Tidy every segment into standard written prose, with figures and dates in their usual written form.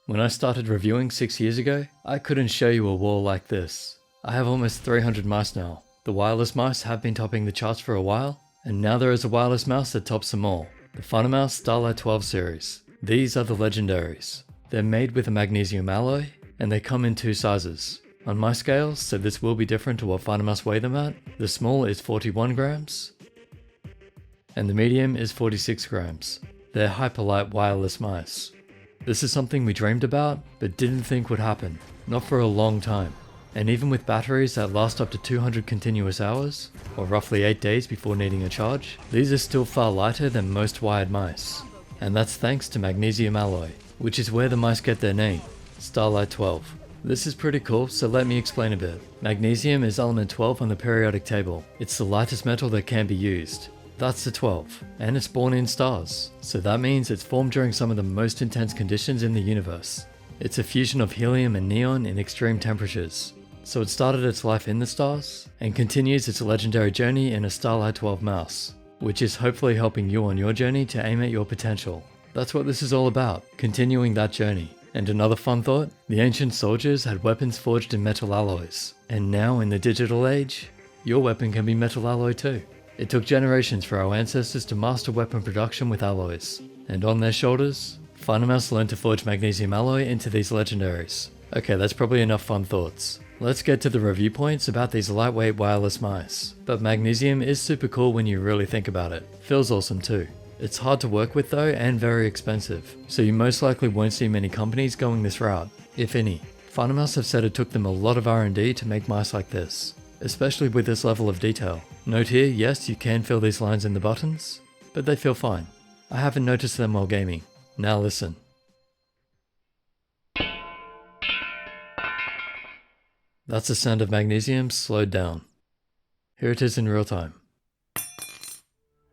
When I started reviewing 6 years ago, I couldn't show you a wall like this. I have almost 300 mice now. The wireless mice have been topping the charts for a while, and now there is a wireless mouse that tops them all. The Finalmouse Starlight-12 series. These are the legendaries. They're made with a magnesium alloy, and they come in 2 sizes. On my scales, so this will be different to what Finalmouse weigh them at, the small is 41 grams, and the medium is 46 grams. They're hyperlight wireless mice. This is something we dreamed about, but didn't think would happen. Not for a long time. And even with batteries that last up to 200 continuous hours, or roughly 8 days before needing a charge, these are still far lighter than most wired mice. And that's thanks to magnesium alloy, which is where the mice get their name, Starlight-12. This is pretty cool, so let me explain a bit. Magnesium is element 12 on the periodic table. It's the lightest metal that can be used. That's the 12, and it's born in stars, so that means it's formed during some of the most intense conditions in the universe. It's a fusion of helium and neon in extreme temperatures. So it started its life in the stars, and continues its legendary journey in a Starlight-12 mouse, which is hopefully helping you on your journey to aim at your potential. That's what this is all about, continuing that journey. And another fun thought, the ancient soldiers had weapons forged in metal alloys, and now in the digital age, your weapon can be metal alloy too. It took generations for our ancestors to master weapon production with alloys, and on their shoulders, Finalmouse learned to forge magnesium alloy into these legendaries. Okay, that's probably enough fun thoughts. Let's get to the review points about these lightweight wireless mice. But magnesium is super cool when you really think about it. Feels awesome too. It's hard to work with though, and very expensive, so you most likely won't see many companies going this route, if any. Finalmouse have said it took them a lot of R&D to make mice like this, especially with this level of detail. Note here, yes, you can feel these lines in the buttons, but they feel fine. I haven't noticed them while gaming. Now listen. That's the sound of magnesium slowed down. Here it is in real time.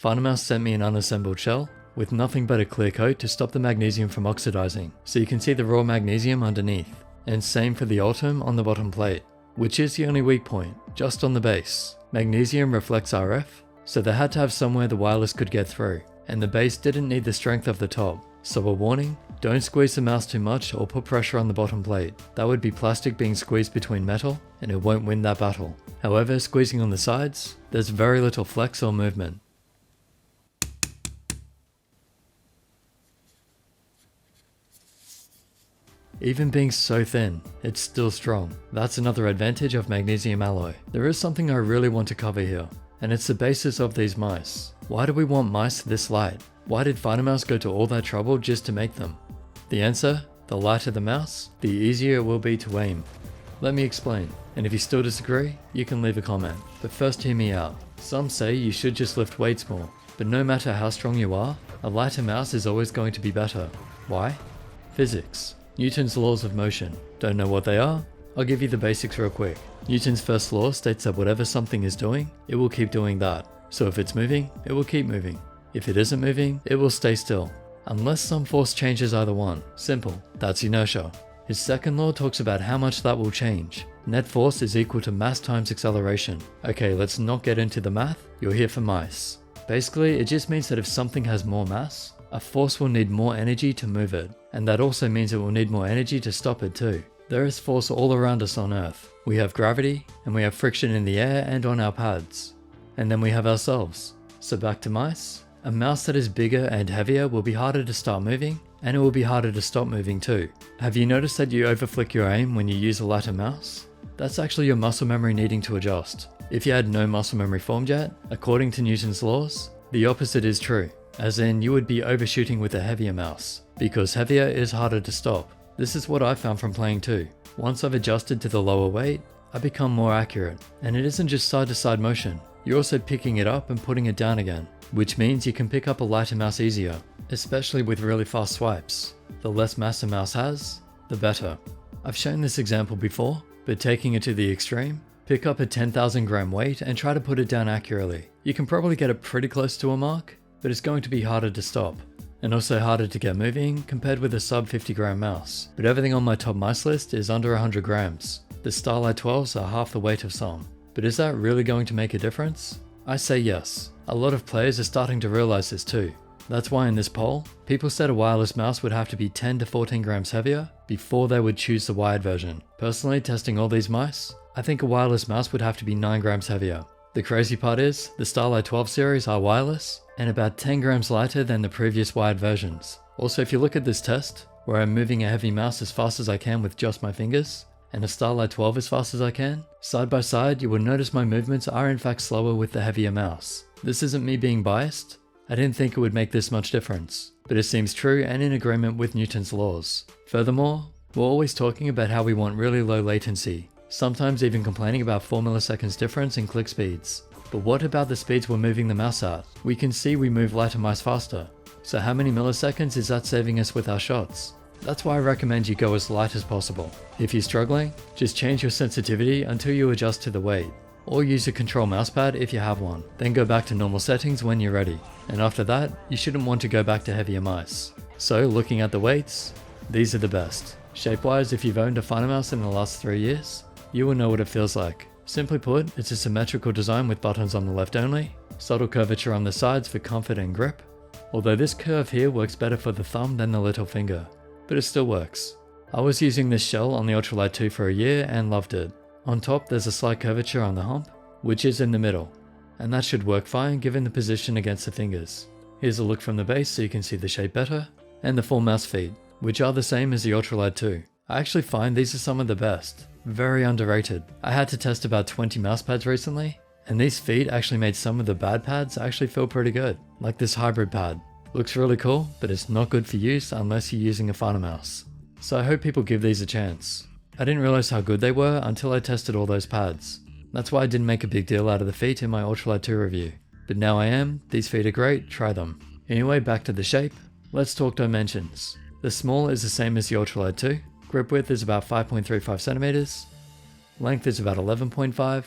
Finalmouse sent me an unassembled shell with nothing but a clear coat to stop the magnesium from oxidizing, so you can see the raw magnesium underneath. And same for the ultim on the bottom plate, which is the only weak point, just on the base. Magnesium reflects RF, so they had to have somewhere the wireless could get through, and the base didn't need the strength of the top. So a warning, don't squeeze the mouse too much or put pressure on the bottom plate. That would be plastic being squeezed between metal, and it won't win that battle. However, squeezing on the sides, there's very little flex or movement. Even being so thin, it's still strong. That's another advantage of magnesium alloy. There is something I really want to cover here, and it's the basis of these mice. Why do we want mice this light? Why did Finalmouse go to all that trouble just to make them? The answer, the lighter the mouse, the easier it will be to aim. Let me explain, and if you still disagree, you can leave a comment. But first hear me out. Some say you should just lift weights more, but no matter how strong you are, a lighter mouse is always going to be better. Why? Physics. Newton's laws of motion. Don't know what they are? I'll give you the basics real quick. Newton's first law states that whatever something is doing, it will keep doing that. So if it's moving, it will keep moving. If it isn't moving, it will stay still. Unless some force changes either one. Simple. That's inertia. His second law talks about how much that will change. Net force is equal to mass times acceleration. Okay, let's not get into the math. You're here for mice. Basically, it just means that if something has more mass, a force will need more energy to move it, and that also means it will need more energy to stop it too. There is force all around us on Earth. We have gravity, and we have friction in the air and on our pads. And then we have ourselves. So back to mice. A mouse that is bigger and heavier will be harder to start moving, and it will be harder to stop moving too. Have you noticed that you overflick your aim when you use a lighter mouse? That's actually your muscle memory needing to adjust. If you had no muscle memory formed yet, according to Newton's laws, the opposite is true. As in, you would be overshooting with a heavier mouse, because heavier is harder to stop. This is what I found from playing too. Once I've adjusted to the lower weight, I become more accurate. And it isn't just side to side motion, you're also picking it up and putting it down again, which means you can pick up a lighter mouse easier, especially with really fast swipes. The less mass a mouse has, the better. I've shown this example before, but taking it to the extreme, pick up a 10,000 gram weight and try to put it down accurately. You can probably get it pretty close to a mark, but it's going to be harder to stop, and also harder to get moving compared with a sub 50 gram mouse. But everything on my top mice list is under 100 grams. The Starlight-12s are half the weight of some. But is that really going to make a difference? I say yes. A lot of players are starting to realize this too. That's why in this poll, people said a wireless mouse would have to be 10 to 14 grams heavier before they would choose the wired version. Personally, testing all these mice, I think a wireless mouse would have to be 9 grams heavier. The crazy part is, the Starlight-12 series are wireless and about 10 grams lighter than the previous wired versions. Also, if you look at this test, where I'm moving a heavy mouse as fast as I can with just my fingers, and a Starlight-12 as fast as I can, side by side you will notice my movements are in fact slower with the heavier mouse. This isn't me being biased, I didn't think it would make this much difference, but it seems true and in agreement with Newton's laws. Furthermore, we're always talking about how we want really low latency, sometimes even complaining about 4 milliseconds difference in click speeds. But what about the speeds we're moving the mouse at? We can see we move lighter mice faster, so how many milliseconds is that saving us with our shots? That's why I recommend you go as light as possible. If you're struggling, just change your sensitivity until you adjust to the weight, or use a control mousepad if you have one. Then go back to normal settings when you're ready. And after that, you shouldn't want to go back to heavier mice. So looking at the weights, these are the best. Shape-wise, if you've owned a Finalmouse in the last 3 years, you will know what it feels like. Simply put, it's a symmetrical design with buttons on the left only, subtle curvature on the sides for comfort and grip, although this curve here works better for the thumb than the little finger, but it still works. I was using this shell on the Ultralight-2 for a year and loved it. On top there's a slight curvature on the hump, which is in the middle, and that should work fine given the position against the fingers. Here's a look from the base so you can see the shape better, and the full mouse feet, which are the same as the Ultralight-2. I actually find these are some of the best. Very underrated. I had to test about 20 mouse pads recently, and these feet actually made some of the bad pads actually feel pretty good. Like this hybrid pad. Looks really cool, but it's not good for use unless you're using a Finalmouse. So I hope people give these a chance. I didn't realize how good they were until I tested all those pads. That's why I didn't make a big deal out of the feet in my Ultralight-2 review. But now I am, these feet are great, try them. Anyway, back to the shape. Let's talk dimensions. The small is the same as the Ultralight-2. Grip width is about 5.35 centimeters. Length is about 11.5.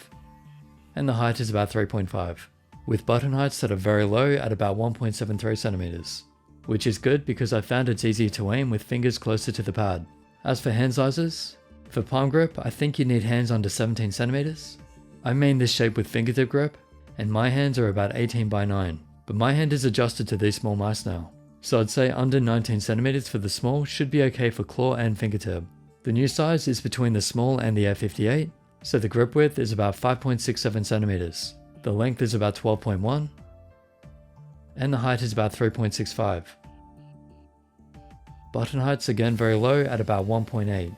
And the height is about 3.5. With button heights that are very low at about 1.73 centimeters. Which is good because I found it's easier to aim with fingers closer to the pad. As for hand sizes, for palm grip I think you need hands under 17 centimeters. I made this shape with fingertip grip, and my hands are about 18 by 9, but my hand is adjusted to these small mice now. So I'd say under 19 centimeters for the small should be okay for claw and fingertip. The new size is between the small and the F58, so the grip width is about 5.67 centimeters. The length is about 12.1, and the height is about 3.65. Button height's again very low at about 1.8.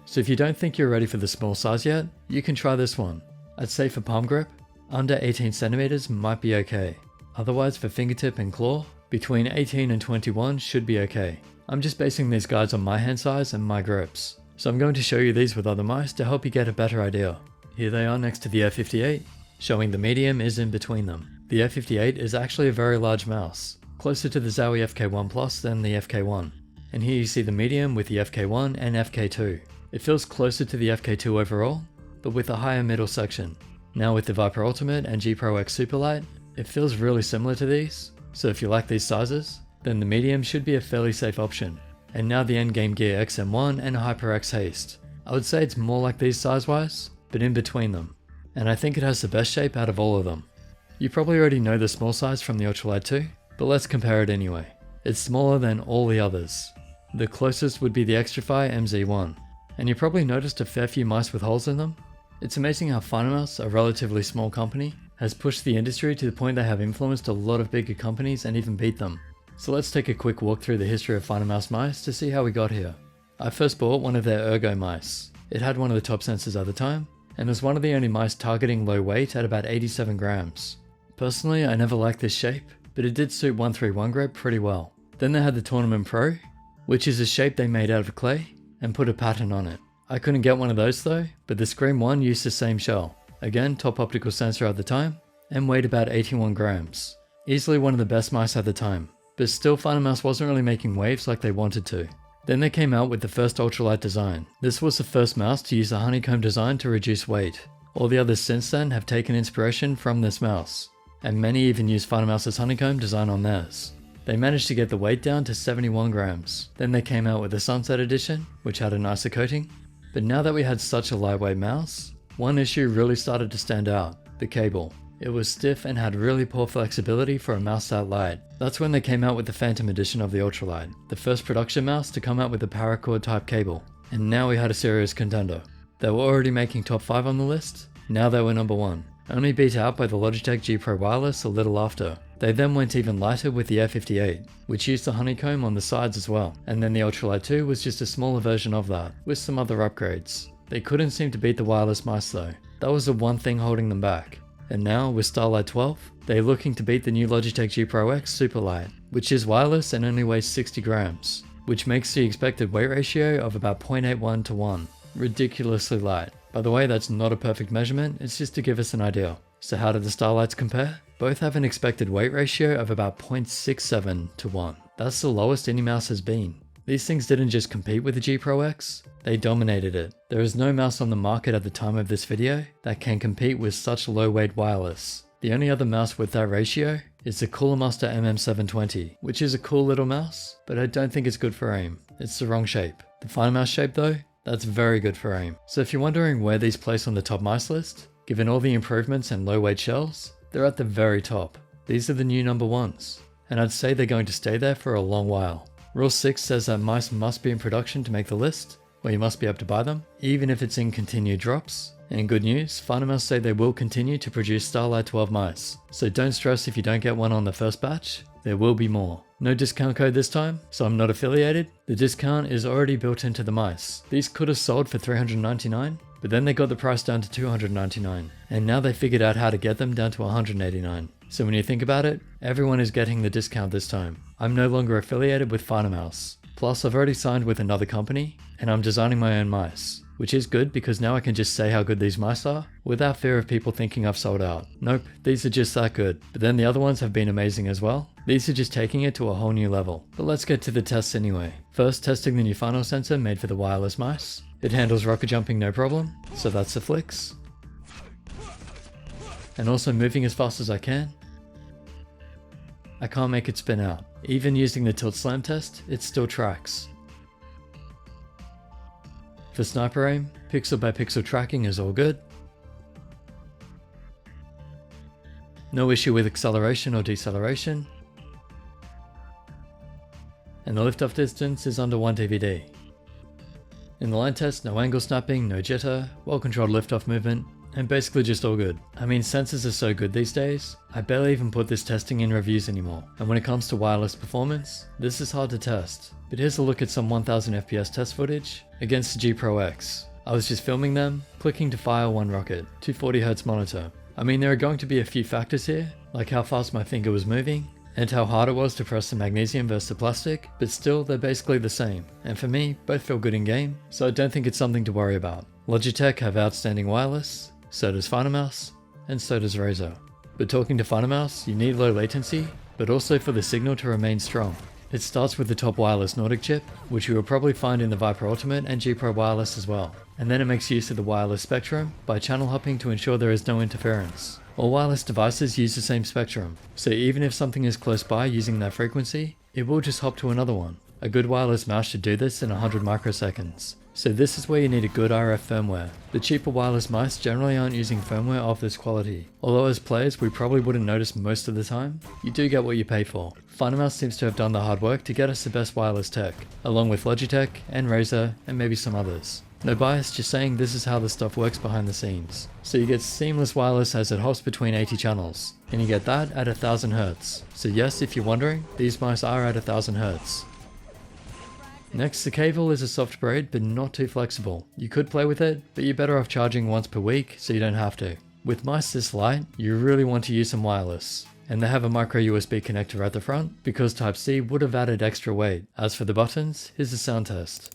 So if you don't think you're ready for the small size yet, you can try this one. I'd say for palm grip, under 18 centimeters might be okay. Otherwise for fingertip and claw, between 18 and 21 should be okay. I'm just basing these guides on my hand size and my grips. So I'm going to show you these with other mice to help you get a better idea. Here they are next to the F58, showing the medium is in between them. The F58 is actually a very large mouse, closer to the Zowie FK1 Plus than the FK1. And here you see the medium with the FK1 and FK2. It feels closer to the FK2 overall, but with a higher middle section. Now with the Viper Ultimate and G Pro X Superlight, it feels really similar to these, so if you like these sizes, then the medium should be a fairly safe option. And now the Endgame Gear XM1 and HyperX Haste. I would say it's more like these size-wise, but in between them. And I think it has the best shape out of all of them. You probably already know the small size from the Ultralight-2, but let's compare it anyway. It's smaller than all the others. The closest would be the Xtrfy MZ1. And you probably noticed a fair few mice with holes in them. It's amazing how Finalmouse, a relatively small company, has pushed the industry to the point they have influenced a lot of bigger companies and even beat them. So let's take a quick walk through the history of Finalmouse mice to see how we got here. I first bought one of their Ergo mice. It had one of the top sensors at the time, and was one of the only mice targeting low weight at about 87 grams. Personally, I never liked this shape, but it did suit 131 grip pretty well. Then they had the Tournament Pro, which is a shape they made out of clay, and put a pattern on it. I couldn't get one of those though, but the Scream 1 used the same shell. Again, top optical sensor at the time, and weighed about 81 grams. Easily one of the best mice at the time, but still Finalmouse wasn't really making waves like they wanted to. Then they came out with the first ultralight design. This was the first mouse to use the honeycomb design to reduce weight. All the others since then have taken inspiration from this mouse, and many even use Finalmouse's honeycomb design on theirs. They managed to get the weight down to 71 grams. Then they came out with the Sunset Edition, which had a nicer coating. But now that we had such a lightweight mouse, one issue really started to stand out: the cable. It was stiff and had really poor flexibility for a mouse that light. That's when they came out with the Phantom edition of the ultralight, the first production mouse to come out with a paracord type cable. And now we had a serious contender. They were already making top 5 on the list, now they were number 1. Only beat out by the Logitech G Pro Wireless a little after. They then went even lighter with the Air58, which used the honeycomb on the sides as well, and then the Ultralight 2 was just a smaller version of that, with some other upgrades. They couldn't seem to beat the wireless mice though. That was the one thing holding them back. And now, with Starlight-12, they're looking to beat the new Logitech G Pro X Superlight, which is wireless and only weighs 60 grams, which makes the expected weight ratio of about 0.81 to 1. Ridiculously light. By the way, that's not a perfect measurement, it's just to give us an idea. So how do the Starlights compare? Both have an expected weight ratio of about 0.67 to 1. That's the lowest any mouse has been. These things didn't just compete with the G Pro X, they dominated it. There is no mouse on the market at the time of this video that can compete with such low weight wireless. The only other mouse with that ratio is the Cooler Master MM720, which is a cool little mouse, but I don't think it's good for aim. It's the wrong shape. The Finalmouse shape though, that's very good for aim. So if you're wondering where these place on the top mice list, given all the improvements and low weight shells, they're at the very top. These are the new number 1s, and I'd say they're going to stay there for a long while. Rule 6 says that mice must be in production to make the list, or you must be able to buy them, even if it's in continued drops. And good news, Finalmouse say they will continue to produce Starlight-12 mice, so don't stress if you don't get one on the first batch, there will be more. No discount code this time, so I'm not affiliated. The discount is already built into the mice. These could have sold for $399, but then they got the price down to $299, and now they figured out how to get them down to $189. So when you think about it, everyone is getting the discount this time. I'm no longer affiliated with Finalmouse. Plus I've already signed with another company, and I'm designing my own mice. Which is good because now I can just say how good these mice are without fear of people thinking I've sold out. Nope, these are just that good. But then the other ones have been amazing as well. These are just taking it to a whole new level. But let's get to the tests anyway. First, testing the new final sensor made for the wireless mice. It handles rocket jumping no problem, so that's the flicks. And also moving as fast as I can. I can't make it spin out. Even using the tilt slam test, it still tracks. For sniper aim, pixel by pixel tracking is all good. No issue with acceleration or deceleration. And the lift-off distance is under 1 dvd. In the line test, no angle snapping, no jitter, well-controlled lift-off movement, and basically just all good. I mean, sensors are so good these days, I barely even put this testing in reviews anymore. And when it comes to wireless performance, this is hard to test. But here's a look at some 1000 FPS test footage against the G Pro X. I was just filming them, clicking to fire one rocket, 240Hz monitor. I mean, there are going to be a few factors here, like how fast my finger was moving, and how hard it was to press the magnesium versus the plastic, but still they're basically the same. And for me, both feel good in game, so I don't think it's something to worry about. Logitech have outstanding wireless, so does Finalmouse, and so does Razer. But talking to Finalmouse, you need low latency, but also for the signal to remain strong. It starts with the top wireless Nordic chip, which you will probably find in the Viper Ultimate and G Pro Wireless as well. And then it makes use of the wireless spectrum by channel hopping to ensure there is no interference. All wireless devices use the same spectrum, so even if something is close by using that frequency, it will just hop to another one. A good wireless mouse should do this in 100 microseconds. So this is where you need a good RF firmware. The cheaper wireless mice generally aren't using firmware of this quality. Although as players we probably wouldn't notice most of the time, you do get what you pay for. Finalmouse seems to have done the hard work to get us the best wireless tech, along with Logitech and Razer and maybe some others. No bias, just saying this is how the stuff works behind the scenes. So you get seamless wireless as it hops between 80 channels, and you get that at 1000 Hz. So yes, if you're wondering, these mice are at 1000 Hz. Next, the cable is a soft braid but not too flexible. You could play with it, but you're better off charging once per week so you don't have to. With mice this light, you really want to use some wireless. And they have a micro USB connector at the front because Type-C would have added extra weight. As for the buttons, here's the sound test.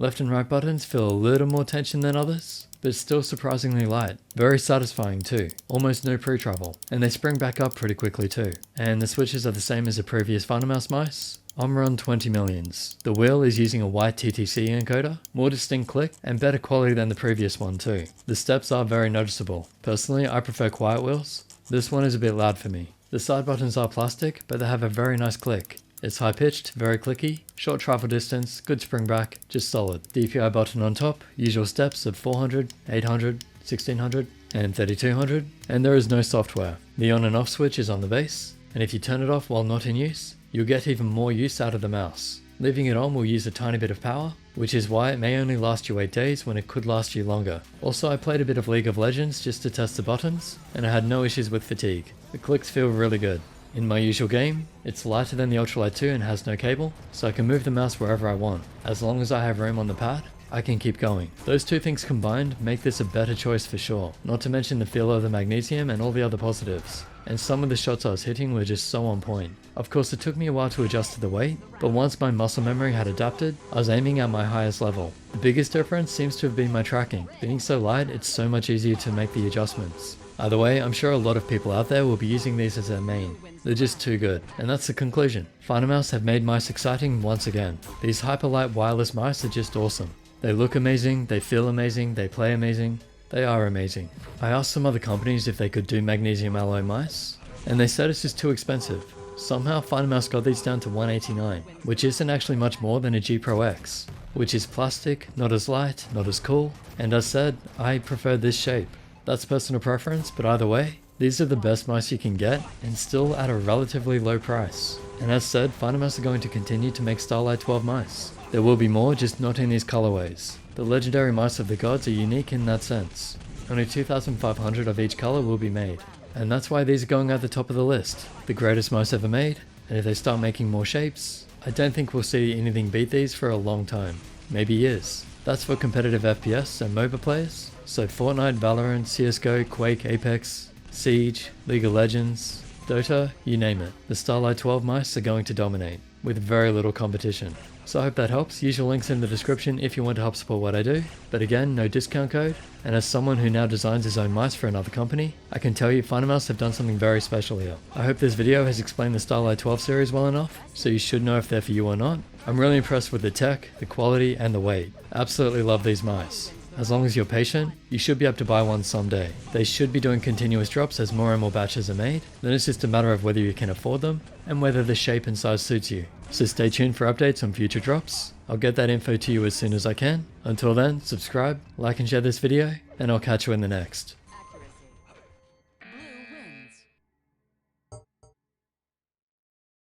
Left and right buttons feel a little more tension than others, but still surprisingly light. Very satisfying too, almost no pre-trouble, and they spring back up pretty quickly too. And the switches are the same as the previous Finalmouse mice. Omron 20 millions. The wheel is using a white TTC encoder, more distinct click, and better quality than the previous one too. The steps are very noticeable. Personally, I prefer quiet wheels. This one is a bit loud for me. The side buttons are plastic, but they have a very nice click. It's high pitched, very clicky, short travel distance, good spring back, just solid. DPI button on top, usual steps of 400, 800, 1600, and 3200, and there is no software. The on and off switch is on the base, and if you turn it off while not in use, you'll get even more use out of the mouse. Leaving it on will use a tiny bit of power, which is why it may only last you 8 days when it could last you longer. Also, I played a bit of League of Legends just to test the buttons, and I had no issues with fatigue. The clicks feel really good. In my usual game, it's lighter than the Ultralight 2 and has no cable, so I can move the mouse wherever I want. As long as I have room on the pad, I can keep going. Those two things combined make this a better choice for sure, not to mention the feel of the magnesium and all the other positives. And some of the shots I was hitting were just so on point. Of course, it took me a while to adjust to the weight, but once my muscle memory had adapted, I was aiming at my highest level. The biggest difference seems to have been my tracking. Being so light, it's so much easier to make the adjustments. Either way, I'm sure a lot of people out there will be using these as their main. They're just too good. And that's the conclusion. Finalmouse have made mice exciting once again. These hyperlight wireless mice are just awesome. They look amazing, they feel amazing, they play amazing. They are amazing. I asked some other companies if they could do magnesium alloy mice, and they said it's just too expensive. Somehow Finalmouse got these down to $189, which isn't actually much more than a G Pro X, which is plastic, not as light, not as cool, and as said, I prefer this shape. That's personal preference, but either way, these are the best mice you can get, and still at a relatively low price. And as said, Finalmouse are going to continue to make Starlight-12 mice. There will be more, just not in these colorways. The legendary mice of the gods are unique in that sense. Only 2,500 of each color will be made. And that's why these are going at the top of the list. The greatest mice ever made, and if they start making more shapes, I don't think we'll see anything beat these for a long time. Maybe years. That's for competitive FPS and MOBA players. So Fortnite, Valorant, CSGO, Quake, Apex, Siege, League of Legends, Dota, you name it. The Starlight-12 mice are going to dominate, with very little competition. So I hope that helps. Usual links in the description if you want to help support what I do. But again, no discount code. And as someone who now designs his own mice for another company, I can tell you Finalmouse have done something very special here. I hope this video has explained the Starlight-12 series well enough, so you should know if they're for you or not. I'm really impressed with the tech, the quality, and the weight. Absolutely love these mice. As long as you're patient, you should be able to buy one someday. They should be doing continuous drops as more and more batches are made. Then it's just a matter of whether you can afford them, and whether the shape and size suits you. So stay tuned for updates on future drops. I'll get that info to you as soon as I can. Until then, subscribe, like and share this video, and I'll catch you in the next.